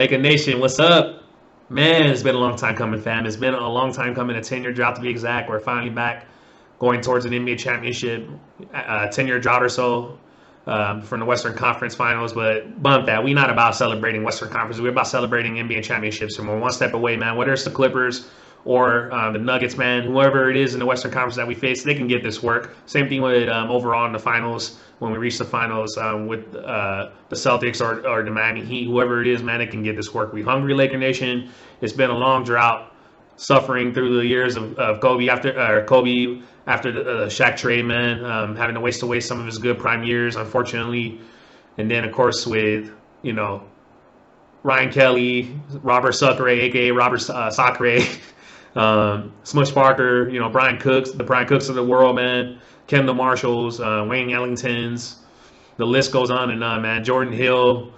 Laker Nation, what's up? Man, it's been a long time coming, fam. It's been a long time coming, a 10-year drought to be exact. We're finally back going towards an NBA championship, 10-year drought or so from the Western Conference Finals. But bump that. We're not about celebrating Western Conference. We're about celebrating NBA championships. And we're one step away, man. Whether it's the Clippers or the Nuggets, man, whoever it is in the Western Conference that we face, they can get this work. Same thing with overall in the finals. When we reach the finals with the Celtics or the Miami Heat, whoever it is, man, it can get this work. We hungry, Laker Nation. It's been a long drought, suffering through the years of Kobe after the Shaq trade, man, having to waste away some of his good prime years, unfortunately. And then, of course, with Ryan Kelly, Robert Sucre, aka Robert Sacre, Smush Parker, Brian Cooks, the Brian Cooks of the world, man. Kendall Marshalls, Wayne Ellingtons, the list goes on and on, man. Jordan Hill,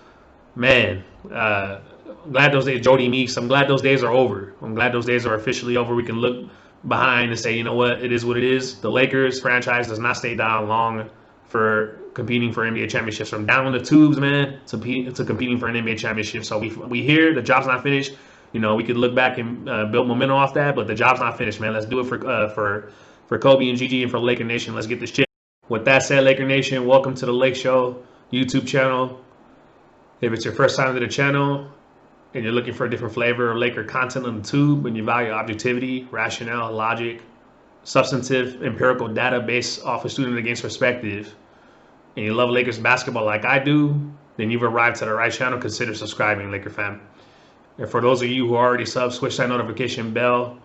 man. Glad those days, Jody Meeks, I'm glad those days are over. I'm glad those days are officially over. We can look behind and say, you know what, it is what it is. The Lakers franchise does not stay down long for competing for NBA championships. From down in the tubes, man, to competing for an NBA championship. So we here, the job's not finished. We could look back and build momentum off that, but the job's not finished, man. Let's do it for Kobe and Gigi and for Laker Nation. Let's get this shit. With that said, Laker Nation, welcome to the Lake Show YouTube channel. If it's your first time to the channel and you're looking for a different flavor of Laker content on the tube and you value objectivity, rationale, logic, substantive, empirical data based off a student against perspective, and you love Lakers basketball like I do, then you've arrived to the right channel. Consider subscribing, Laker fam. And for those of you who already sub, switch that notification bell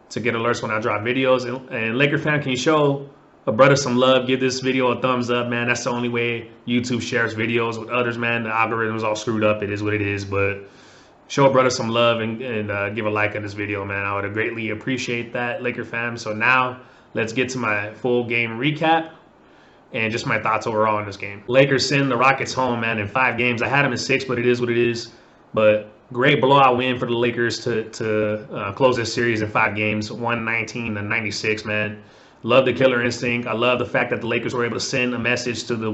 to get alerts when I drop videos. And Laker fan, can you show a brother some love? Give this video a thumbs up, man. That's the only way YouTube shares videos with others, man. The algorithm's all screwed up. It is what it is. But show a brother some love and give a like on this video, man. I would greatly appreciate that, Laker fam. So now let's get to my full game recap and just my thoughts overall on this game. Lakers send the Rockets home, man, in 5 games. I had them in 6, but it is what it is. But great blowout win for the Lakers to close this series in 5 games, 119-96, man. Love the killer instinct. I love the fact that the Lakers were able to send a message to the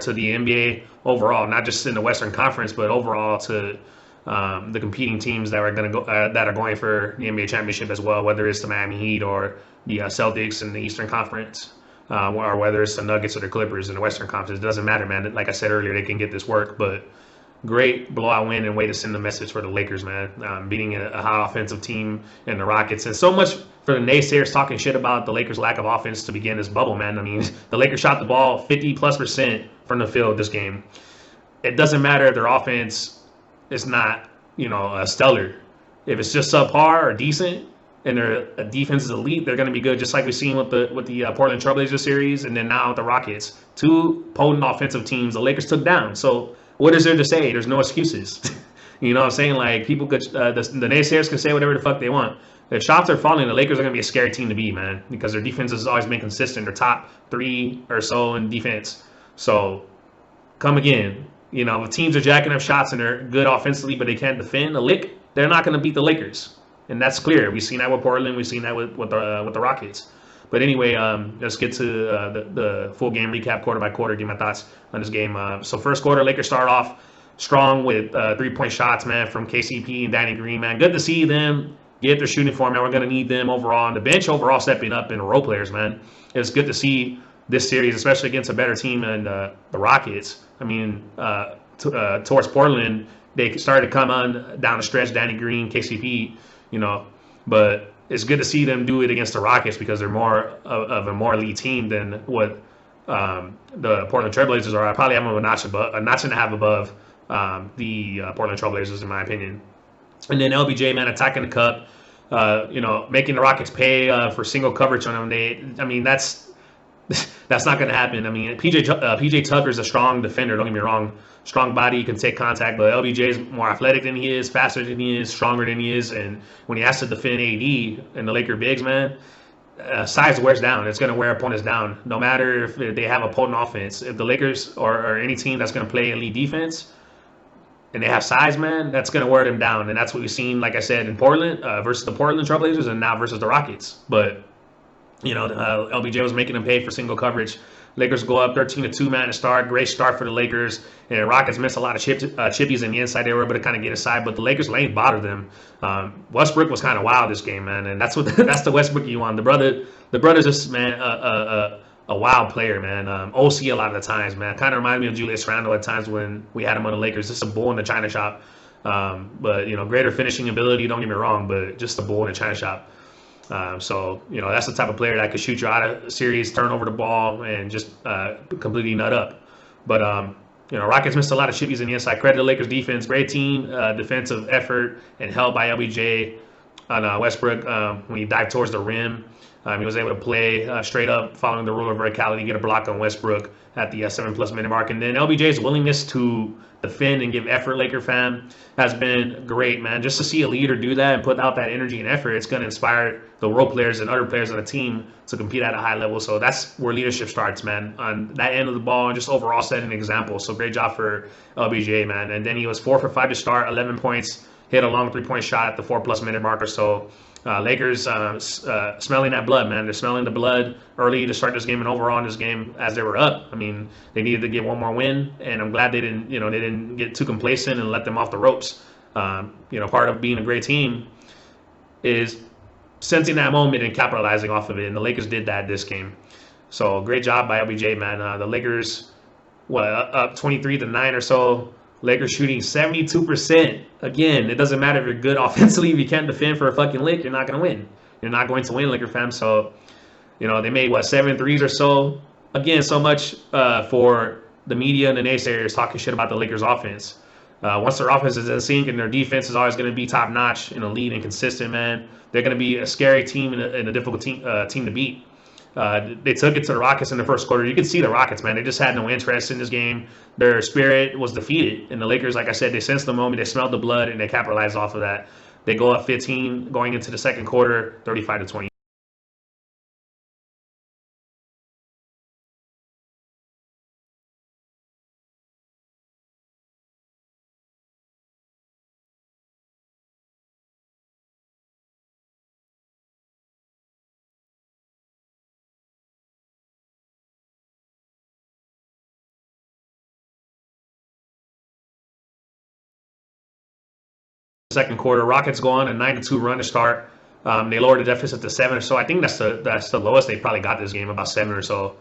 to the NBA overall, not just in the Western Conference, but overall to the competing teams that are going for the NBA championship as well, whether it's the Miami Heat or the Celtics in the Eastern Conference, or whether it's the Nuggets or the Clippers in the Western Conference. It doesn't matter, man. Like I said earlier, they can get this work, but great blowout win and way to send the message for the Lakers, man. Beating a high offensive team in the Rockets. And so much for the naysayers talking shit about the Lakers' lack of offense to begin this bubble, man. I mean, the Lakers shot the ball 50+% from the field this game. It doesn't matter if their offense is not, stellar. If it's just subpar or decent and their defense is elite, they're going to be good, just like we've seen with the Portland Trailblazers series and then now with the Rockets. 2 potent offensive teams the Lakers took down. So what is there to say? There's no excuses. You know what I'm saying? Like, people could, the naysayers can say whatever the fuck they want. If shots are falling, the Lakers are going to be a scary team to beat, man, because their defense has always been consistent. They're top 3 or so in defense. So, come again. If teams are jacking up shots and they're good offensively, but they can't defend a lick, they're not going to beat the Lakers. And that's clear. We've seen that with Portland. We've seen that with the Rockets. But anyway, let's get to the full game recap quarter by quarter, give my thoughts on this game. So first quarter, Lakers start off strong with 3-point shots, man, from KCP and Danny Green, man. Good to see them get their shooting form, man. We're going to need them overall. And the bench overall stepping up and role players, man. It's good to see this series, especially against a better team than the Rockets. I mean, towards Portland, they started to come on down the stretch, Danny Green, KCP, but it's good to see them do it against the Rockets because they're more of a more elite team than what the Portland Trailblazers are. I probably have them a notch and a half above the Portland Trailblazers, in my opinion. And then LBJ, man, attacking the cup, making the Rockets pay for single coverage on them. That's not going to happen. I mean, PJ Tucker is a strong defender. Don't get me wrong. Strong body, can take contact, but LBJ is more athletic than he is, faster than he is, stronger than he is. And when he has to defend AD and the Laker bigs, man, size wears down. It's going to wear opponents down, no matter if they have a potent offense. If the Lakers or any team that's going to play elite defense and they have size, man, that's going to wear them down. And that's what we've seen, like I said, in Portland versus the Portland Trailblazers and now versus the Rockets. But LBJ was making them pay for single coverage Lakers go up 13-2, man, to start. Great start for the Lakers. And Rockets missed a lot of chippies in the inside. They were able to kind of get inside, but the Lakers lane bothered them. Westbrook was kind of wild this game, man, and that's what that's the Westbrook you want. The brother's just, man, a wild player, man. OC a lot of the times, man. Kind of reminds me of Julius Randle at times when we had him on the Lakers. Just a bull in the china shop. But, greater finishing ability, don't get me wrong, but just a bull in the china shop. So, that's the type of player that could shoot you out of series, turn over the ball, and just completely nut up. But, Rockets missed a lot of chippies in the inside. Credit to Lakers defense. Great team, defensive effort, and help by LBJ on Westbrook when he dived towards the rim. He was able to play straight up, following the rule of verticality, get a block on Westbrook at the 7+ minute mark. And then LBJ's willingness to defend and give effort, Laker fan, has been great, man. Just to see a leader do that and put out that energy and effort, it's going to inspire the role players and other players on the team to compete at a high level. So that's where leadership starts, man, on that end of the ball, and just overall setting an example. So great job for LBJ, man. And then he was 4 for 5 to start, 11 points, hit a long 3-point shot at the 4+ minute mark or so. Lakers smelling that blood, man. They're smelling the blood early to start this game and overall in this game as they were up. I mean, they needed to get one more win, and I'm glad they didn't get too complacent and let them off the ropes. Part of being a great team is sensing that moment and capitalizing off of it, and the Lakers did that this game. So great job by LBJ, man. The Lakers, up 23-9 or so. Lakers shooting 72%. Again, it doesn't matter if you're good offensively. If you can't defend for a fucking lick, you're not going to win. You're not going to win, Laker fam. So, they made, 7 threes or so. Again, so much for the media and the naysayers talking shit about the Lakers offense. Once their offense is in sync and their defense is always going to be top-notch, elite and consistent, man, they're going to be a scary team and a difficult team to beat. They took it to the Rockets in the first quarter. You can see the Rockets, man. They just had no interest in this game. Their spirit was defeated. And the Lakers, like I said, they sensed the moment. They smelled the blood, and they capitalized off of that. They go up 15 going into the second quarter, 35-20. Second quarter, Rockets go on a 9-2 run to start. They lowered the deficit to 7 or so. I think that's the lowest they probably got this game, about 7 or so,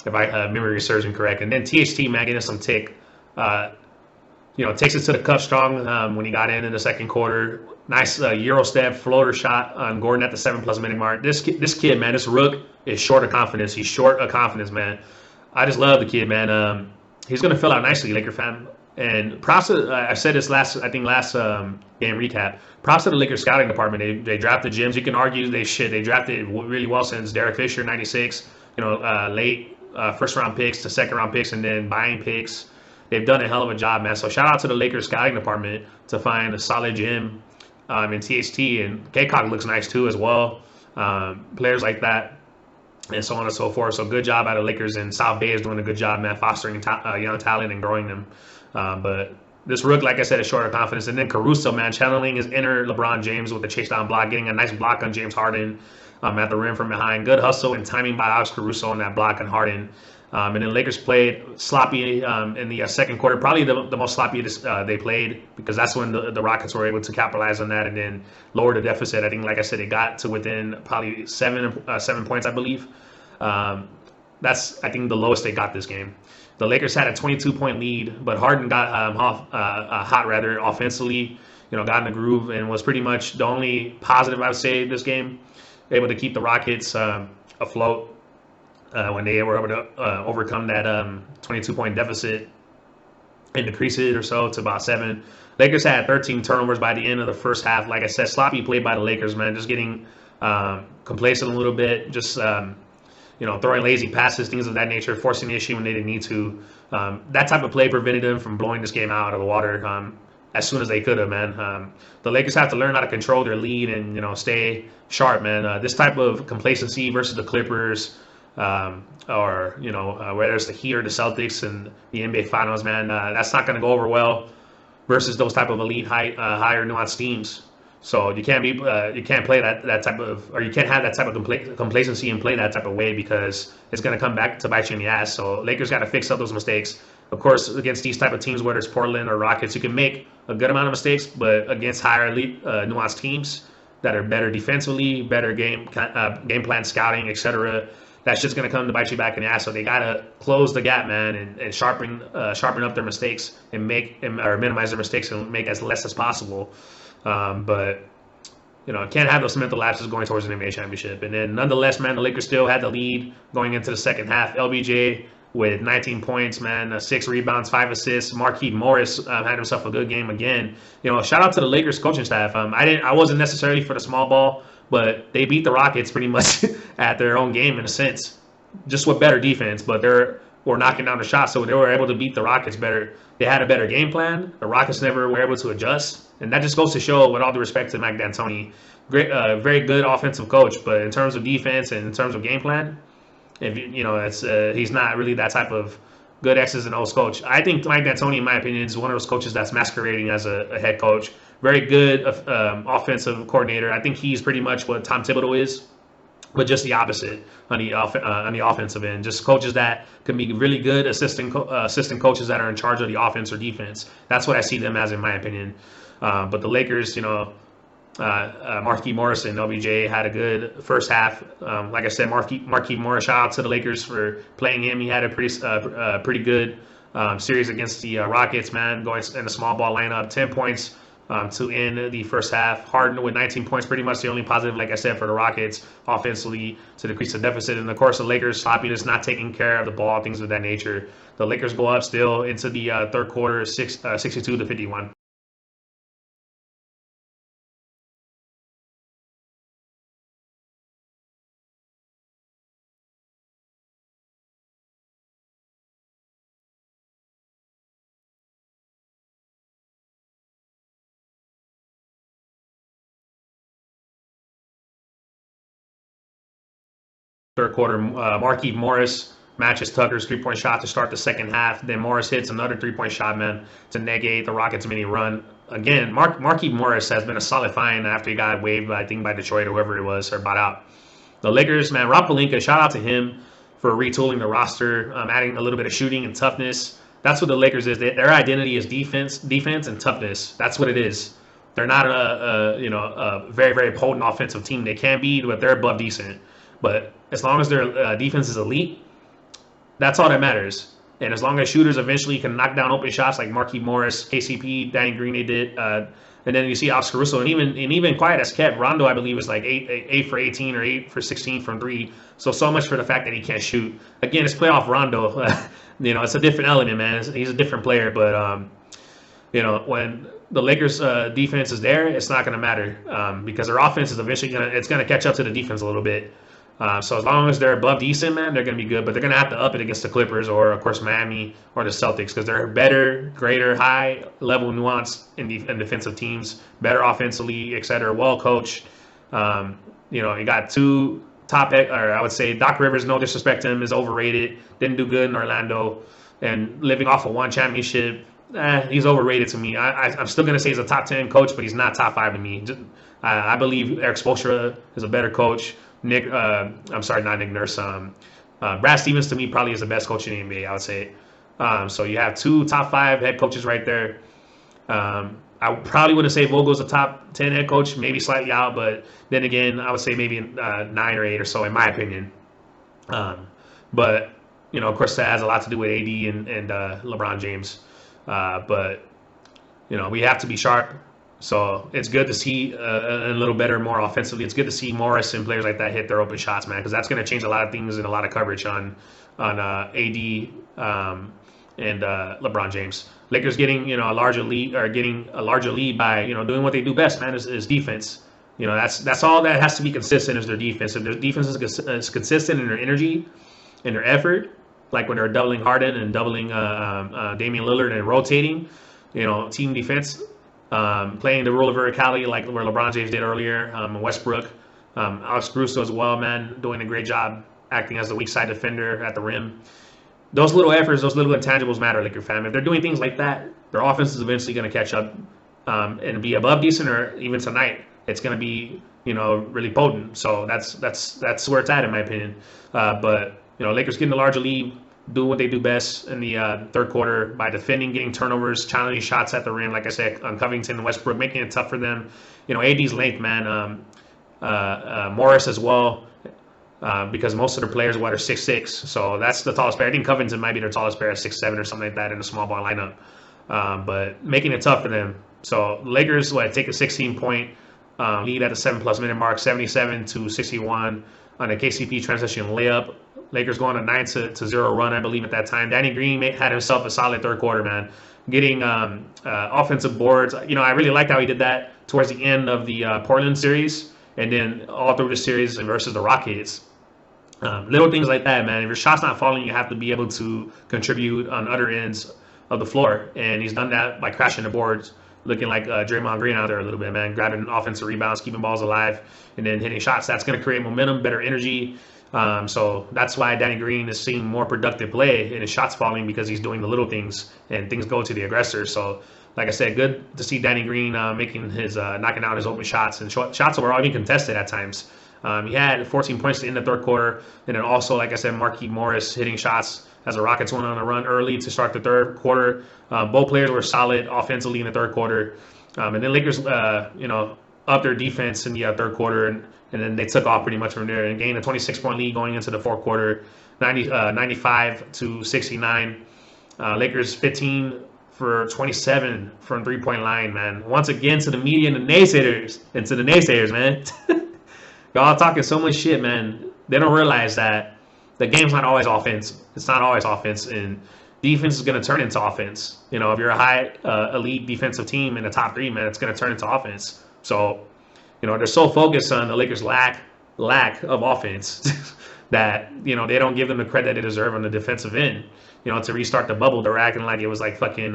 if my memory serves me correct. And then THT, man, getting some tick. Takes it to the cup strong when he got in the second quarter. Nice Euro step floater shot on Gordon at the 7+ minute mark. This kid, man, this Rook is short of confidence. He's short of confidence, man. I just love the kid, man. He's going to fill out nicely, Laker fan. And props to, I said this last game recap. Props to the Lakers scouting department. They drafted gems. You can argue they drafted really well since Derek Fisher, 96. Late first round picks to second round picks, and then buying picks. They've done a hell of a job, man. So shout out to the Lakers scouting department to find a solid gem in THT, and K-Cock looks nice too as well. Players like that, and so on and so forth. So good job out of Lakers, and South Bay is doing a good job, man, fostering young talent and growing them. But this Rook, like I said, is short of confidence. And then Caruso, man, channeling his inner LeBron James with the chase down block, getting a nice block on James Harden at the rim from behind. Good hustle and timing by Alex Caruso on that block on Harden. And then Lakers played sloppy in the second quarter, probably the most sloppy they played, because that's when the Rockets were able to capitalize on that and then lower the deficit. I think, like I said, it got to within probably 7 points, I believe. That's, I think, the lowest they got this game. The Lakers had a 22-point lead, but Harden got hot offensively, got in the groove, and was pretty much the only positive I would say this game, able to keep the Rockets afloat when they were able to overcome that 22-point deficit and decrease it or so to about 7. Lakers had 13 turnovers by the end of the first half. Like I said, sloppy play by the Lakers, man, just getting complacent a little bit, just throwing lazy passes, things of that nature, forcing the issue when they didn't need to. That type of play prevented them from blowing this game out of the water as soon as they could have, man. The Lakers have to learn how to control their lead and, stay sharp, man. This type of complacency versus the Clippers or, whether it's the Heat or the Celtics and the NBA Finals, man, that's not going to go over well versus those type of elite, higher nuanced teams. So you can't play that type of, or you can't have that type of complacency and play that type of way, because it's going to come back to bite you in the ass. So Lakers got to fix up those mistakes. Of course, against these type of teams, whether it's Portland or Rockets, you can make a good amount of mistakes, but against higher elite, nuanced teams that are better defensively, better game plan scouting, etc., that's just going to come to bite you back in the ass. So they got to close the gap, man, and sharpen up their mistakes and or minimize their mistakes and make as less as possible. But can't have those mental lapses going towards an NBA championship. And then nonetheless, man, the Lakers still had the lead going into the second half. LBJ with 19 points, man, 6 rebounds, 5 assists. Marquise Morris had himself a good game again. Shout out to the Lakers coaching staff. I wasn't necessarily for the small ball, but they beat the Rockets pretty much at their own game in a sense, just with better defense. But were knocking down the shots, so they were able to beat the Rockets better. They had a better game plan. The Rockets never were able to adjust, and that just goes to show, with all due respect to Mike D'Antoni, great, very good offensive coach, but in terms of defense and in terms of game plan, if he's not really that type of good X's and O's coach. I think Mike D'Antoni, in my opinion, is one of those coaches that's masquerading as a head coach. Very good offensive coordinator. I think he's pretty much what Tom Thibodeau is, but just the opposite on the offensive end. Just coaches that can be really good assistant coaches that are in charge of the offense or defense. That's what I see them as, in my opinion. But the Lakers, Marquise Morris and LBJ had a good first half. Like I said, Marquise Morris, shout out to the Lakers for playing him. He had a pretty good series against the Rockets, man, going in the small ball lineup, 10 points to end the first half. Harden with 19 points, pretty much the only positive, like I said, for the Rockets offensively to decrease the deficit. And of course, the Lakers sloppiness, not taking care of the ball, things of that nature. The Lakers go up still into the third quarter, 62-51. Third quarter, Marquise Morris matches Tucker's three-point shot to start the second half. Then Morris hits another three-point shot, man, to negate the Rockets' mini run. Again, Marquise Morris has been a solid find after he got waived, I think, by Detroit or whoever it was, or bought out. The Lakers, man, Rob Pelinka, shout out to him for retooling the roster, adding a little bit of shooting and toughness. That's what the Lakers is. Their identity is defense, and toughness. That's what it is. They're not a very, very potent offensive team. They can be, but they're above decent. But as long as their defense is elite, that's all that matters. And as long as shooters eventually can knock down open shots like Marquise Morris, KCP, Danny Green, they did, and then you see Oscar Russo, and even quiet as kept, Rondo, I believe, is like 8 for 18 or 8 for 16 from 3. So much for the fact that he can't shoot. Again, it's playoff Rondo. It's a different element, man. He's a different player, but when the Lakers' defense is there, it's not going to matter because their offense is eventually going to catch up to the defense a little bit. So as long as they're above decent, man, they're going to be good. But they're going to have to up it against the Clippers or, of course, Miami or the Celtics because they're better, greater, high-level nuance in defensive teams, better offensively, et cetera, well-coached. You got two top, or I would say Doc Rivers, no disrespect to him, is overrated. Didn't do good in Orlando. And living off of one championship, he's overrated to me. I'm still going to say he's a top 10 coach, but he's not top 5 to me. I believe Eric Spoelstra is a better coach. Not Nick Nurse. Brad Stevens, to me, probably is the best coach in the NBA, I would say. So you have 2 top 5 head coaches right there. I probably wouldn't say Vogel's a top 10 head coach, maybe slightly out, but then again, I would say maybe 9 or 8 or so, in my opinion. But, of course, that has a lot to do with AD and LeBron James. But, we have to be sharp. So it's good to see a little better, more offensively. It's good to see Morris and players like that hit their open shots, man, because that's going to change a lot of things and a lot of coverage on AD and LeBron James. Lakers getting a larger lead by doing what they do best, man, is defense. That's all that has to be consistent is their defense. If their defense is consistent in their energy and their effort, like when they're doubling Harden and doubling Damian Lillard and rotating, team defense. Playing the role of verticality like where LeBron James did earlier, Westbrook, Alex Caruso as well, man, doing a great job acting as the weak side defender at the rim. Those little efforts, those little intangibles matter, Laker fan. If they're doing things like that, their offense is eventually going to catch up and be above decent or even tonight it's going to be, really potent. So that's where it's at in my opinion. But Lakers getting the larger lead, doing what they do best in the third quarter by defending, getting turnovers, challenging shots at the rim. Like I said, on Covington and Westbrook, making it tough for them. AD's length, man. Morris as well. Because most of their players are 6'6", so that's the tallest player. I think Covington might be their tallest player at 6'7" or something like that in a small ball lineup. But making it tough for them. So Lakers take a 16-point lead at the 7+ minute mark, 77-61 on a KCP transition layup. Lakers going a 9-0 run, I believe, at that time. Danny Green had himself a solid third quarter, man. Getting offensive boards. I really liked how he did that towards the end of the Portland series, and then all through the series versus the Rockets. Little things like that, man. If your shot's not falling, you have to be able to contribute on other ends of the floor. And he's done that by crashing the boards, looking like Draymond Green out there a little bit, man. Grabbing offensive rebounds, keeping balls alive, and then hitting shots. That's going to create momentum, better energy. So that's why Danny Green is seeing more productive play and his shots falling, because he's doing the little things and things go to the aggressor. So, like I said, good to see Danny Green making his knocking out his open shots, and shots were all even contested at times. He had 14 points in the third quarter, and then also, like I said, Marquise Morris hitting shots as the Rockets went on a run early to start the third quarter. Both players were solid offensively in the third quarter, and then Lakers, up their defense in the third quarter, and then they took off pretty much from there and gained a 26-point lead going into the fourth quarter, 95-69. Lakers 15 for 27 from three-point line, man. Once again, to the media and the naysayers, man. Y'all talking so much shit, man. They don't realize that the game's not always offense. It's not always offense, and defense is going to turn into offense. If you're a high elite defensive team in the top three, man, it's going to turn into offense. So, they're so focused on the Lakers' lack of offense that, they don't give them the credit they deserve on the defensive end. To restart the bubble, they're acting like it was like fucking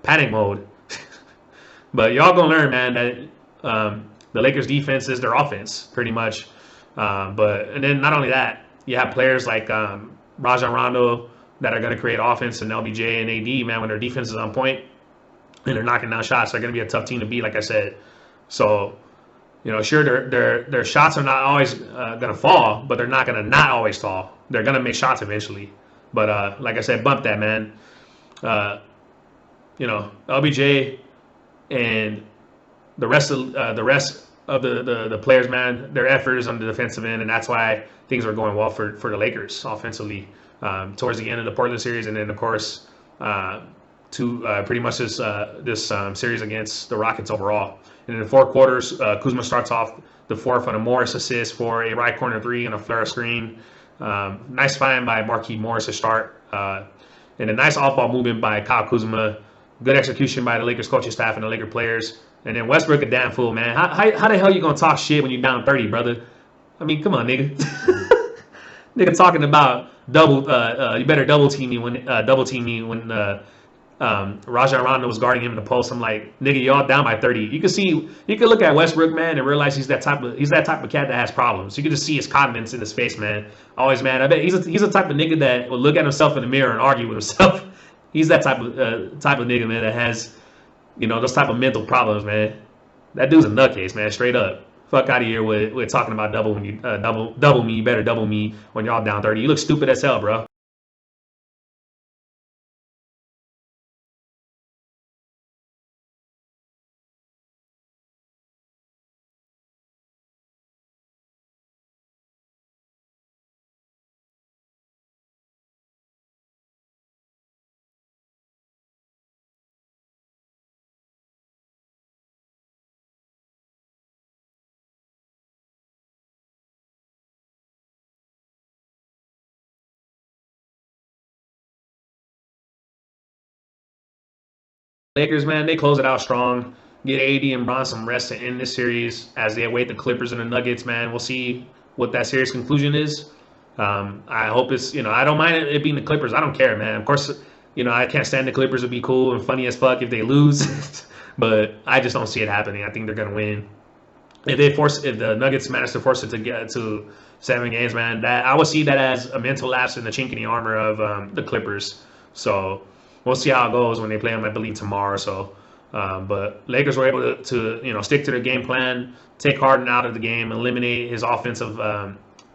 panic mode. But y'all gonna learn, man, that the Lakers' defense is their offense, pretty much. And then not only that, you have players like Rajon Rondo that are going to create offense, and LBJ and AD, man, when their defense is on point and they're knocking down shots, they're going to be a tough team to beat, like I said. So, sure, their shots are not always going to fall, but they're not going to not always fall. They're going to make shots eventually. But like I said, bump that, man. LBJ and the rest of the players, man, their effort is on the defensive end, and that's why things are going well for the Lakers offensively towards the end of the Portland series, and then of course pretty much this series against the Rockets overall. And in the fourth quarters, Kuzma starts off the fourth on a Morris assist for a right corner three and a flare screen. Nice find by Marquise Morris to start, and a nice off-ball movement by Kyle Kuzma. Good execution by the Lakers coaching staff and the Laker players. And then Westbrook a damn fool, man. How the hell you gonna talk shit when you're down 30, brother? I mean, come on, nigga. Nigga talking about you better double team me when Rajon Rondo was guarding him in the post. I'm like, nigga, y'all down by 30. You can look at Westbrook, man, and realize he's that type of cat that has problems. You can just see his confidence in his face, man. Always, man. I bet he's the type of nigga that will look at himself in the mirror and argue with himself. He's that type of nigga, man, that has those type of mental problems, man. That dude's a nutcase, man, straight up. Fuck out of here with talking about double me. You better double me when y'all down 30. You look stupid as hell, bro. Lakers, man, they close it out strong. Get AD and Bron some rest to end this series as they await the Clippers and the Nuggets, man. We'll see what that series conclusion is. I hope it's, I don't mind it being the Clippers. I don't care, man. Of course, I can't stand the Clippers. It'd be cool and funny as fuck if they lose. But I just don't see it happening. I think they're going to win. If the Nuggets manage to force it to get to 7 games, man, I would see that as a mental lapse in the chink in the armor of the Clippers. So we'll see how it goes when they play them, I believe, tomorrow. So But Lakers were able to stick to their game plan, take Harden out of the game, eliminate his offensive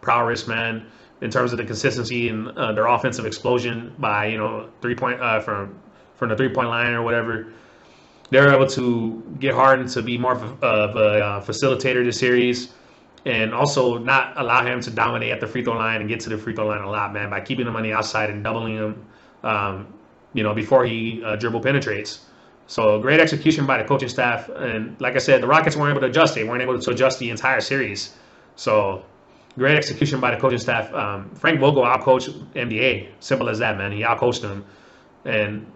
prowess, man, in terms of the consistency and their offensive explosion by 3 point from the 3 point line or whatever. They were able to get Harden to be more of a facilitator this series, and also not allow him to dominate at the free throw line and get to the free throw line a lot, man, by keeping him on the outside and doubling him, before he dribble penetrates. So great execution by the coaching staff, and like I said, the Rockets weren't able to adjust. They weren't able to adjust the entire series. So great execution by the coaching staff. Frank Vogel outcoached NBA. Simple as that, man. He outcoached them, and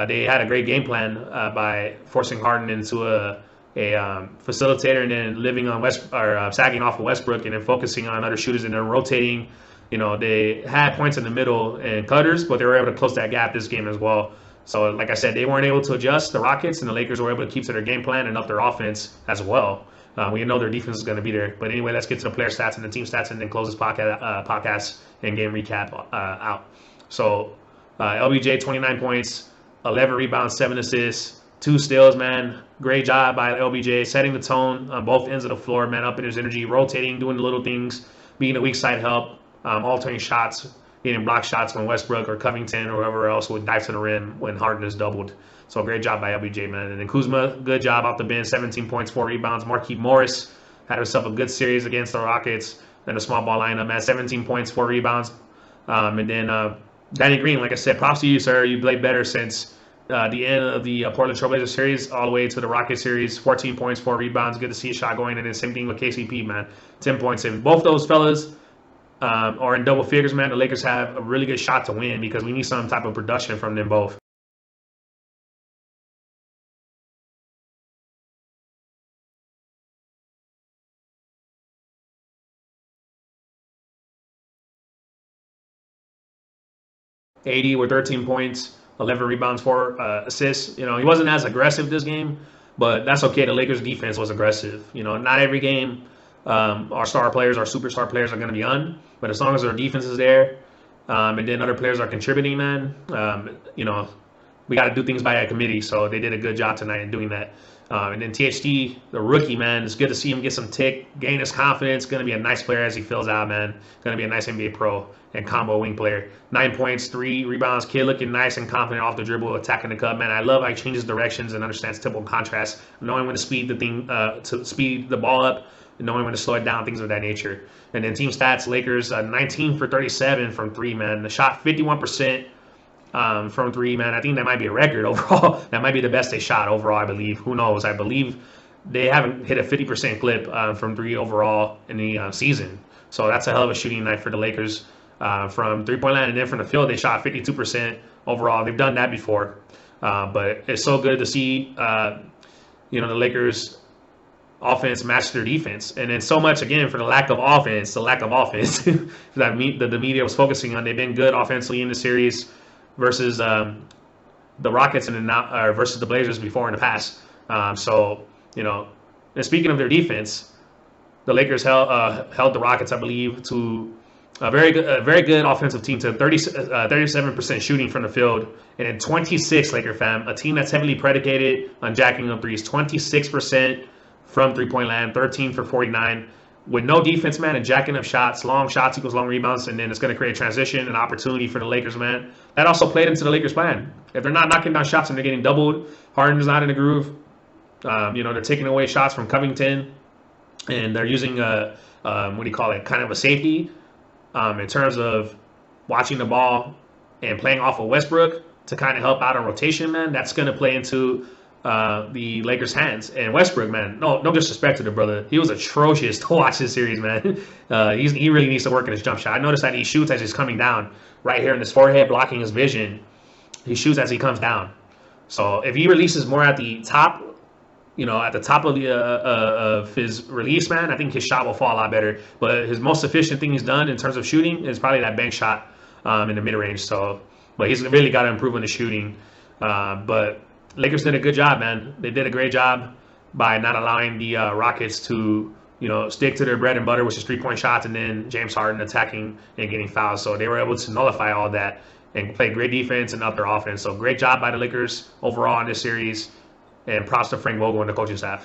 they had a great game plan by forcing Harden into a facilitator, and then living on sagging off of Westbrook, and then focusing on other shooters, and then rotating. They had points in the middle and cutters, but they were able to close that gap this game as well. So, like I said, they weren't able to adjust, the Rockets, and the Lakers were able to keep to their game plan and up their offense as well. We know their defense is going to be there. But anyway, let's get to the player stats and the team stats, and then close this podcast and game recap out. So, LBJ, 29 points, 11 rebounds, 7 assists, 2 steals, man. Great job by LBJ, setting the tone on both ends of the floor, man, up in his energy, rotating, doing the little things, being a weak side help, altering shots, getting block shots when Westbrook or Covington or whoever else would dive to the rim when Harden is doubled. So great job by LBJ, man. And then Kuzma, good job off the bench, 17 points, 4 rebounds. Markieff Morris had himself a good series against the Rockets and a small ball lineup, man. 17 points, 4 rebounds. And then Danny Green, like I said, props to you, sir. You played better since the end of the Portland Trailblazers series all the way to the Rockets series. 14 points, 4 rebounds. Good to see a shot going. And then same thing with KCP, man. 10 points. If both those fellas are in double figures, man, the Lakers have a really good shot to win, because we need some type of production from them both. AD with 13 points, 11 rebounds, 4 assists. He wasn't as aggressive this game, but that's okay. The Lakers defense was aggressive. Not every game our star players, our superstar players are going to be on, but as long as our defense is there, and then other players are contributing, man, we got to do things by a committee. So they did a good job tonight in doing that. And then THT, the rookie, man, it's good to see him get some tick, gain his confidence. Going to be a nice player as he fills out, man. Going to be a nice NBA pro and combo wing player. 9 points, 3 rebounds. Kid looking nice and confident off the dribble, attacking the cup, man. I love how he changes directions and understands tempo and contrast, knowing when to speed the ball up, and knowing when to slow it down, things of that nature. And then team stats, Lakers 19 for 37 from 3, man. The shot 51%. From 3, man. I think that might be a record overall. That might be the best they shot overall, I believe. Who knows? I believe they haven't hit a 50% clip from 3 overall in the season. So that's a hell of a shooting night for the Lakers from 3-point line. And then from the field, they shot 52% overall. They've done that before. But it's so good to see, the Lakers offense match their defense. And then so much, again, for the lack of offense that the media was focusing on. They've been good offensively in the series versus the Rockets and versus the Blazers before in the past. And speaking of their defense, the Lakers held the Rockets, I believe, to a very good offensive team, to 37% shooting from the field, and then 26, Laker fam, a team that's heavily predicated on jacking up threes, 26% from 3-point land, 13 for 49. With no defense, man, and jacking up shots, long shots equals long rebounds, and then it's going to create transition and opportunity for the Lakers, man. That also played into the Lakers' plan. If they're not knocking down shots and they're getting doubled, Harden's not in the groove. They're taking away shots from Covington, and they're using kind of a safety in terms of watching the ball and playing off of Westbrook to kind of help out on rotation, man. That's going to play into the Lakers' hands. And Westbrook, man, no disrespect to the brother, he was atrocious to watch this series, man. He really needs to work in his jump shot. I noticed that he shoots as he's coming down, right here in his forehead, blocking his vision. He shoots as he comes down. So if he releases more at the top, at the top of his release, man, I think his shot will fall a lot better. But his most efficient thing he's done in terms of shooting is probably that bank shot in the mid-range. So, but he's really got to improve on the shooting. But Lakers did a good job, man. They did a great job by not allowing the Rockets to, stick to their bread and butter, which is 3-point shots, and then James Harden attacking and getting fouls. So they were able to nullify all that and play great defense and up their offense. So great job by the Lakers overall in this series. and props to Frank Vogel and the coaching staff.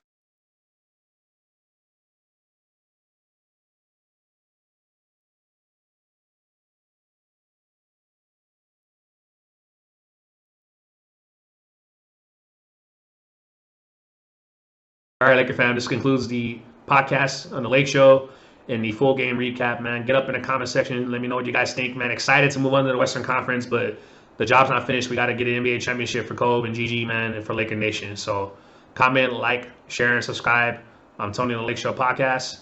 All right, Laker fam, this concludes the podcast on the Lake Show and the full game recap, man. Get up in the comment section. Let me know what you guys think, man. Excited to move on to the Western Conference, but the job's not finished. We got to get an NBA championship for Kobe and GG, man, and for Laker Nation. So comment, like, share, and subscribe. I'm Tony on the Lake Show podcast,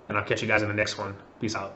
and I'll catch you guys in the next one. Peace out.